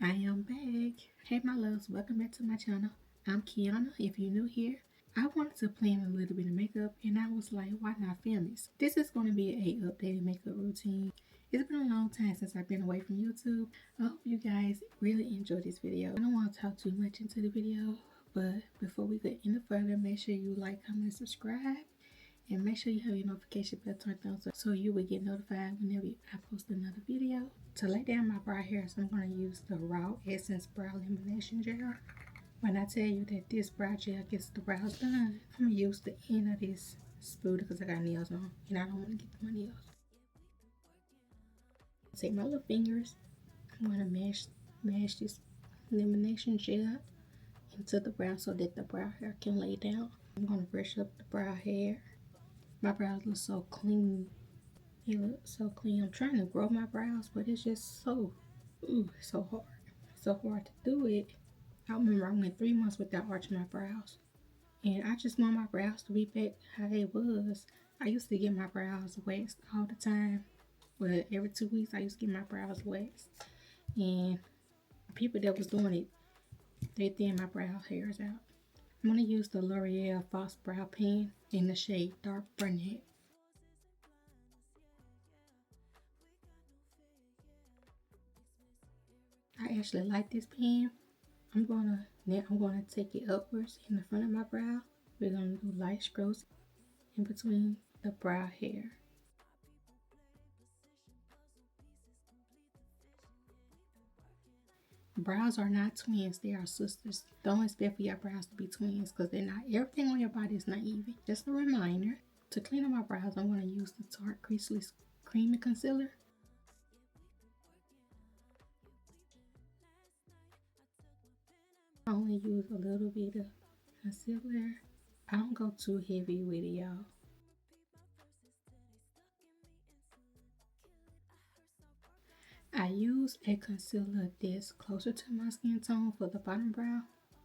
I am back. Hey my loves, welcome back to my channel. I'm Keniuna. If you're new here, I wanted to plan a little bit of makeup and I was like, why not film this? This is going to be a updated makeup routine. It's been a long time since I've been away from YouTube. I hope you guys really enjoy this video. I don't want to talk too much into the video, but before we get any further, make sure you like, comment, and subscribe. And make sure you have your notification bell turned on so you will get notified whenever I post another video. To lay down my brow hairs, I'm going to use the Raw Essence Brow Lamination Gel. When I tell you that this brow gel gets the brows done, I'm going to use the end of this spoolie because I got nails on and I don't want to get my nails. Take my little fingers. I'm going to mash this lamination gel into the brow so that the brow hair can lay down. I'm going to brush up the brow hair. My brows look so clean. They look so clean. I'm trying to grow my brows, but it's just so hard. So hard to do it. I remember I went 3 months without arching my brows. And I just want my brows to be back how they was. I used to get my brows waxed all the time. But every 2 weeks I used to get my brows waxed. And people that was doing it, they thin my brow hairs out. I'm going to use the L'Oreal False Brow Pen in the shade Dark Brunette. I actually like this pen. I'm gonna take it upwards in the front of my brow. We're gonna do light strokes in between the brow hair. Brows are not twins, they are sisters. Don't expect for your brows to be twins because they're not. Everything on your body is not even. Just a reminder, to clean up my brows, I'm going to use the Tarte Creaseless Creamy Concealer. I only use a little bit of concealer. I don't go too heavy with it, y'all. I use a concealer that's closer to my skin tone for the bottom brow.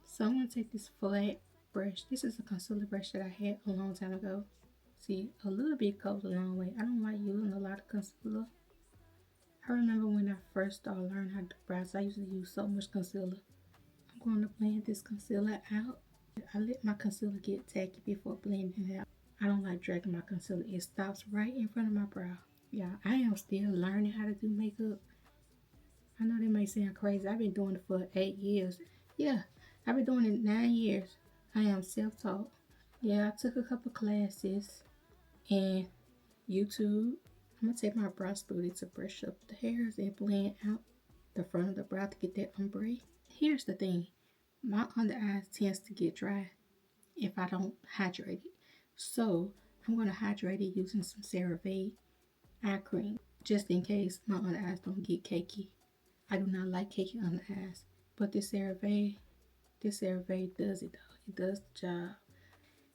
So I'm going to take this flat brush. This is a concealer brush that I had a long time ago. See, a little bit goes a long way. I don't like using a lot of concealer. I remember when I first started learning how to do brows, I used to use so much concealer. I'm going to blend this concealer out. I let my concealer get tacky before blending it out. I don't like dragging my concealer. It stops right in front of my brow. Yeah, I am still learning how to do makeup. I know that may sound crazy. I've been doing it for 8 years. Yeah, I've been doing it 9 years. I am self-taught. Yeah, I took a couple classes and YouTube. I'm going to take my brow spoolie to brush up the hairs and blend out the front of the brow to get that ombre. Here's the thing. My under eyes tends to get dry if I don't hydrate it. So I'm going to hydrate it using some CeraVe eye cream just in case my under eyes don't get cakey. I do not like cakey under eyes, but this CeraVe does it though. It does the job.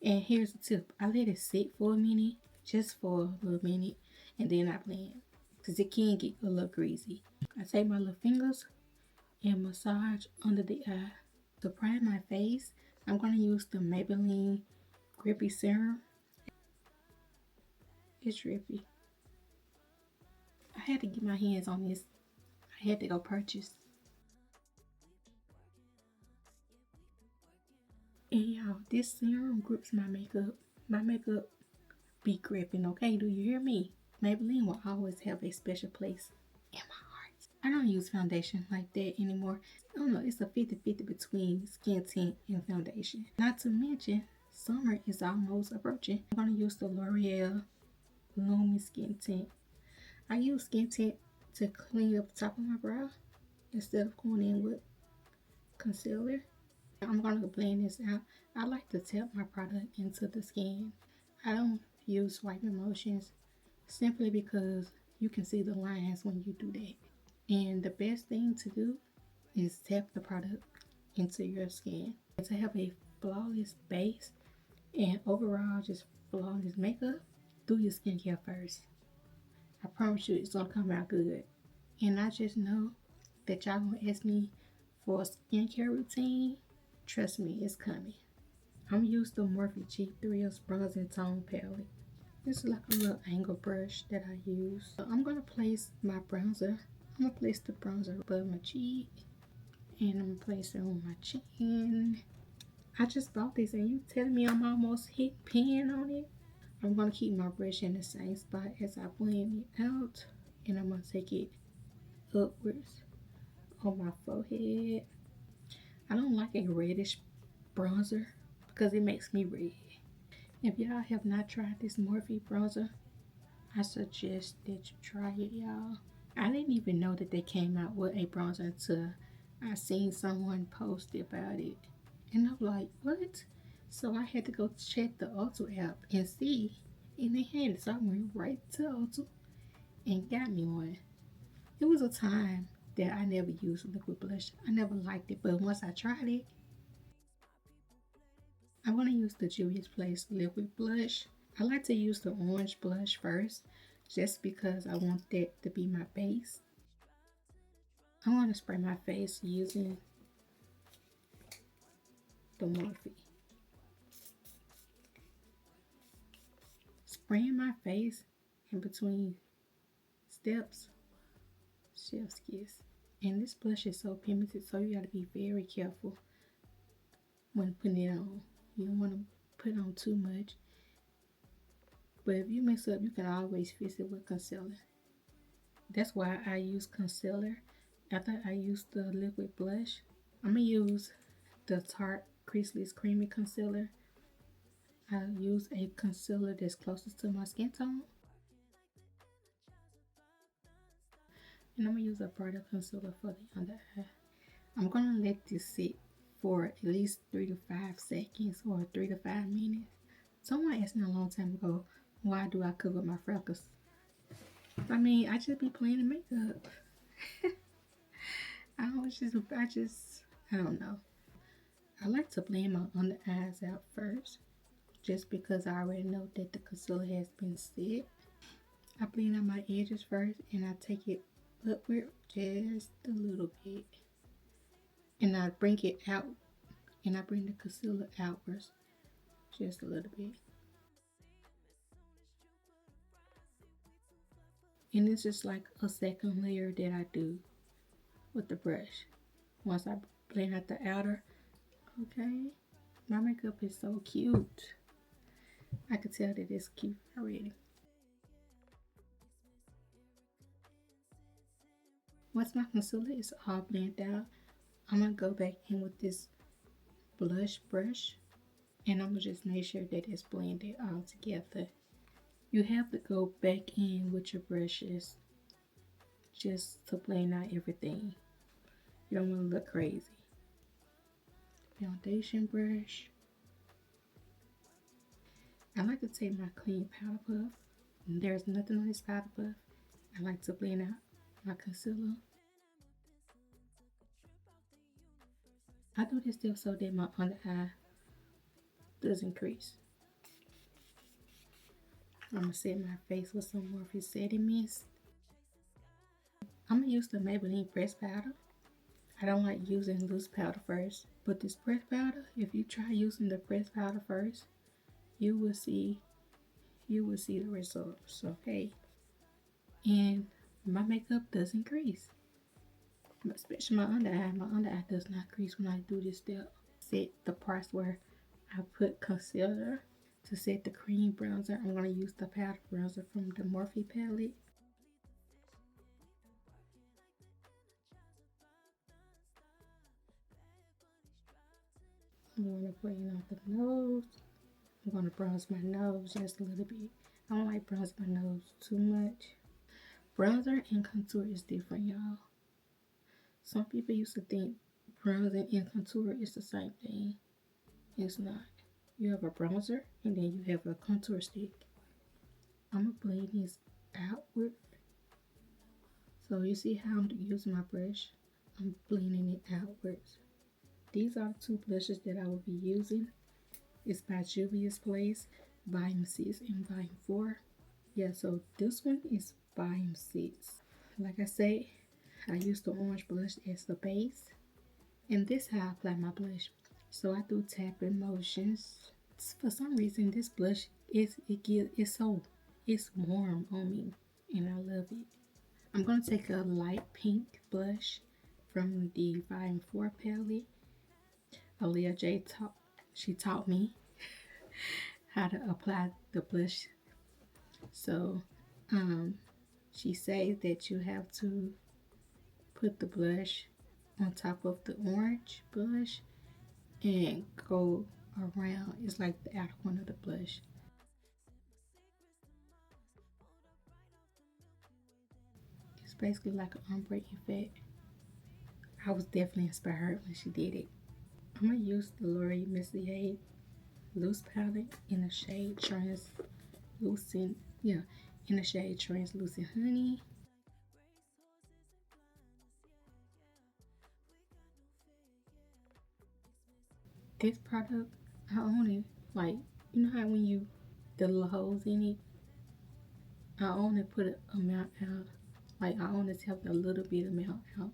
And here's the tip. I let it sit for a minute, just for a little minute, and then I blend because it can get a little greasy. I take my little fingers and massage under the eye. To prime my face, I'm going to use the Maybelline Grippy Serum. It's drippy. I had to get my hands on this. I had to go purchase. And y'all, this serum grips my makeup. My makeup be gripping, okay? Do you hear me? Maybelline will always have a special place in my heart. I don't use foundation like that anymore. I don't know, it's a 50-50 between skin tint and foundation. Not to mention, summer is almost approaching. I'm going to use the L'Oreal Lumi Skin Tint. I use skin tint to clean up the top of my brow instead of going in with concealer. I'm going to blend this out. I like to tap my product into the skin. I don't use swiping motions simply because you can see the lines when you do that. And the best thing to do is tap the product into your skin. And to have a flawless base and overall just flawless makeup, do your skincare first. I promise you it's going to come out good. And I just know that y'all going to ask me for a skincare routine. Trust me, it's coming. I'm used to Morphe Cheap Thrills Bronzing Tone Palette. This is like a little angle brush that I use. So I'm going to place my bronzer. I'm going to place the bronzer above my cheek. And I'm gonna place it on my chin. I just bought this and you telling me I'm almost hit pen on it? I'm gonna keep my brush in the same spot as I blend it out. And I'm gonna take it upwards on my forehead. I don't like a reddish bronzer because it makes me red. If y'all have not tried this Morphe bronzer, I suggest that you try it, y'all. I didn't even know that they came out with a bronzer until I seen someone post about it. And I'm like, what? So I had to go check the Ulta app and see. And they had it. So I went right to Ulta and got me one. It was a time that I never used liquid blush. I never liked it. But once I tried it, I'm going to use the Juvia's Place liquid blush. I like to use the orange blush first, just because I want that to be my base. I want to spray my face using the Morphe. Spraying my face in between steps, chef's kiss. And this blush is so pigmented, so you got to be very careful when putting it on. You don't want to put on too much. But if you mess up, you can always fix it with concealer. That's why I use concealer after I use the liquid blush. I'm going to use the Tarte Creaseless Creamy Concealer. I use a concealer that's closest to my skin tone. And I'm going to use a brighter concealer for the under eye. I'm going to let this sit for at least 3 to 5 seconds or 3 to 5 minutes. Someone asked me a long time ago, why do I cover my freckles? I mean, I just be playing the makeup. I don't know. I like to blend my under eyes out first, just because I already know that the concealer has been set. I blend out my edges first, and I take it upward just a little bit. And I bring it out, and I bring the concealer outwards just a little bit. And it's just like a second layer that I do with the brush. Once I blend out the outer, okay, my makeup is so cute. I can tell that it's cute already. Once my concealer is all blended out, I'm going to go back in with this blush brush, and I'm going to just make sure that it's blended all together. You have to go back in with your brushes just to blend out everything. You don't want to look crazy. Foundation brush. I like to take my clean powder puff. There's nothing on this powder puff. I like to blend out my concealer. I do this step so that my under eye doesn't crease. I'm going to set my face with some Morphe setting mist. I'm going to use the Maybelline pressed powder. I don't like using loose powder first, but this pressed powder, if you try using the pressed powder first, you will see the results, okay? And my makeup doesn't crease, especially my under eye. My under eye does not crease when I do this step. Set the parts where I put concealer. To set the cream bronzer, I'm going to use the powder bronzer from the Morphe palette. I'm going to blend out the nose. I'm going to bronze my nose just a little bit. I don't like bronze my nose too much. Bronzer and contour is different, y'all. Some people used to think bronzing and contour is the same thing. It's not. You have a bronzer and then you have a contour stick. I'm going to blend this outward. So you see how I'm using my brush? I'm blending it outwards. These are the two blushes that I will be using. It's by Juvia's Place, Volume 6 and Volume 4. Yeah, so this one is Volume 6. Like I say, I use the orange blush as the base. And this is how I apply my blush. So I do tapping motions. For some reason, this blush it's warm on me, and I love it. I'm gonna take a light pink blush from the Volume 4 palette. Aaliyah J taught me how to apply the blush. So she says that you have to put the blush on top of the orange blush and go around. It's like the outer corner of the blush. It's basically like an ombre effect. I was definitely inspired when she did it. I'm gonna use the Laura Mercier loose palette in the shade Translucent. Yeah, in the shade Translucent Honey. This product, I own it. Like, you know how when you, the little holes in it, I only put an amount out. Like, I only tell a little bit amount out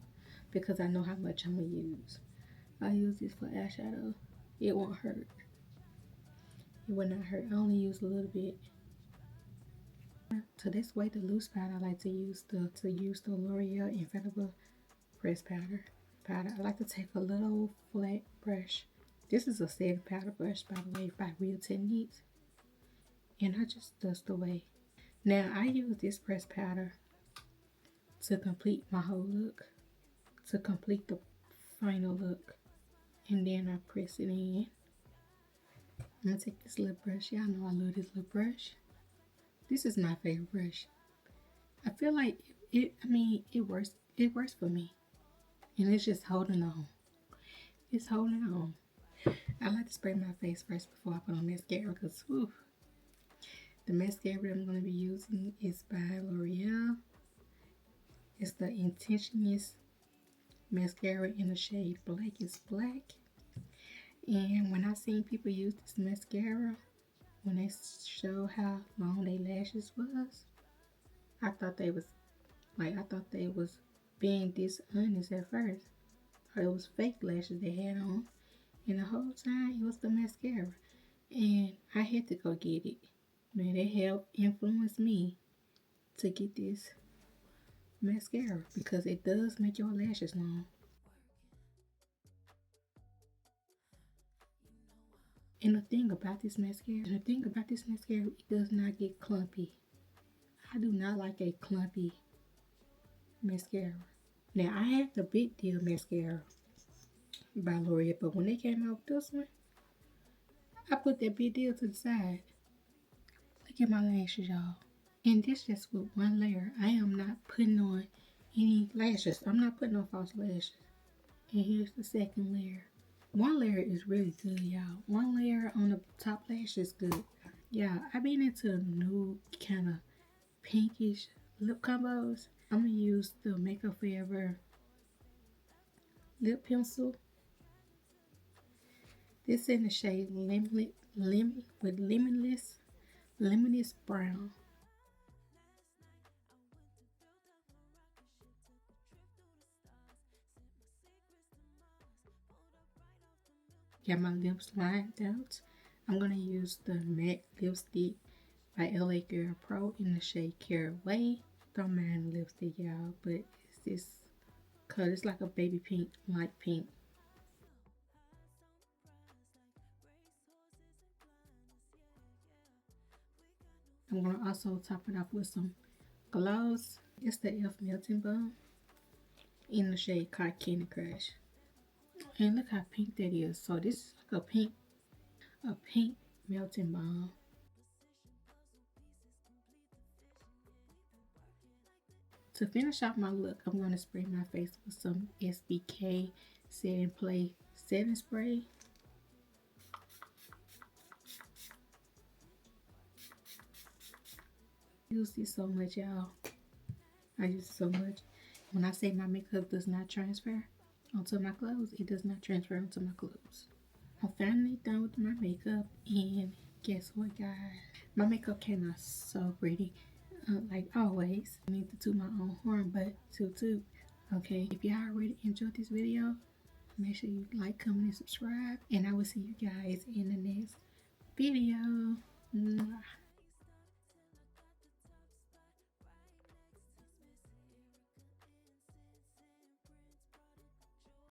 because I know how much I'm going to use. I use this for eyeshadow. It won't hurt. It will not hurt. I only use a little bit. So this way, the loose powder, I like to use the L'Oreal Infallible Press Powder. I like to take a little flat brush. This is a setting powder brush, by the way, by Real Techniques. And I just dust away. Now, I use this press powder to complete my whole look. To complete the final look. And then I press it in. I'm going to take this little brush. Y'all know I love this little brush. This is my favorite brush. I feel like it works for me. And it's just holding on. It's holding on. I like to spray my face first before I put on mascara because the mascara I'm going to be using is by L'Oreal. It's the Intentionist mascara in the shade Black is Black. And when I seen people use this mascara, when they show how long their lashes was, I thought they was being dishonest at first. I thought it was fake lashes they had on. And the whole time it was the mascara. And I had to go get it. Man, it helped influence me to get this mascara because it does make your lashes long. And the thing about this mascara, it does not get clumpy. I do not like a clumpy mascara. Now, I have the Big Deal mascara by L'Oreal, but when they came out with this one, I put that Big Deal to the side. Look at my lashes, y'all. And this just with one layer. I am not putting on any lashes. I'm not putting on false lashes. And here's the second layer. One layer is really good, y'all. One layer on the top lash is good. Yeah, I've been into new kind of pinkish lip combos. I'm going to use the Makeup Forever lip pencil. This is in the shade Limitless Brown. Got my lips lined out. I'm going to use the matte lipstick by LA Girl Pro in the shade Caraway. Don't mind the lipstick, y'all, but it's this color. It's like a baby pink, light pink. I'm going to also top it off with some gloss. It's the e.l.f. Melting Balm in the shade Cotton Candy Crush. And look how pink that is. So this is like a pink melting balm. To finish off my look, I'm going to spray my face with some SBK Set and Play setting spray. I use this so much, y'all. I use it so much. When I say my makeup does not transfer onto my clothes, it does not transfer onto my clothes. I'm finally done with my makeup, and guess what, guys? My makeup came out so pretty, like always. I need to toot my own horn, but toot. Okay, if y'all already enjoyed this video, make sure you like, comment, and subscribe, and I will see you guys in the next video. Mwah.